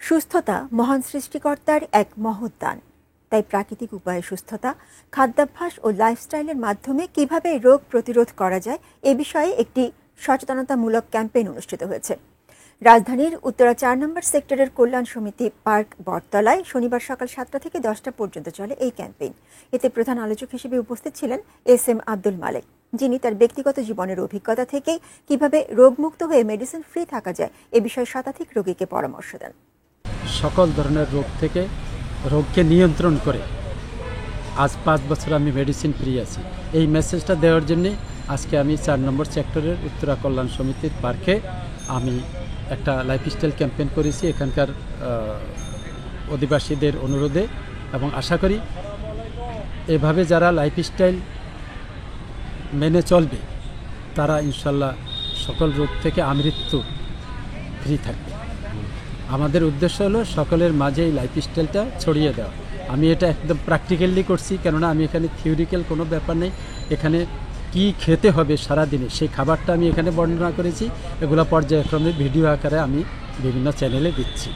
সুস্থতা মহান সৃষ্টিকর্তার এক মহৎ দান। তাই প্রাকৃতিক উপায়ে সুস্থতা, খাদ্যাভ্যাস ও লাইফস্টাইলের মাধ্যমে কিভাবে রোগ প্রতিরোধ করা যায় এ বিষয়ে একটি সচেতনতামূলক ক্যাম্পেইন অনুষ্ঠিত হয়েছে। রাজধানীর উত্তরা ৪ নম্বর সেক্টরের কল্যাণ সমিতি পার্ক বটতলায় শনিবার সকাল ৭টা থেকে ১০টা পর্যন্ত চলে এই ক্যাম্পেইন। এতে প্রধান আলোচক হিসেবে উপস্থিত ছিলেন এস.এম. আব্দুল মালেক, যিনি তার ব্যক্তিগত জীবনের অভিজ্ঞতা থেকেই কিভাবে রোগমুক্ত হয়ে মেডিসিন ফ্রি থাকা যায় এ বিষয়ে শতাধিক রোগীকে পরামর্শ দেন। সকল ধরনের রোগ থেকে রোগকে নিয়ন্ত্রণ করে আজ ৫ বছর আমি মেডিসিন ফ্রি আছি। এই মেসেজটা দেওয়ার জন্যে আজকে আমি ৪ নম্বর সেক্টরের উত্তরা কল্যাণ সমিতির পার্কে আমি একটা লাইফস্টাইল ক্যাম্পেইন করেছি এখানকার অধিবাসীদের অনুরোধে, এবং আশা করি এভাবে যারা লাইফস্টাইল মেনে চলবে তারা ইনশাল্লাহ সকল রোগ থেকে আমৃত্যু ফ্রি থাকবে। আমাদের উদ্দেশ্য হলো সকলের মাঝে এই লাইফস্টাইলটা ছড়িয়ে দেওয়া। আমি এটা একদম প্র্যাকটিক্যালি করছি, কেননা আমি এখানে থিওরিক্যাল কোনো ব্যাপার নেই। এখানে কি খেতে হবে সারাদিনে সেই খাবারটা আমি এখানে বর্ণনা করেছি। এগুলো পর্যায়ক্রমে ভিডিও আকারে আমি বিভিন্ন চ্যানেলে দিচ্ছি।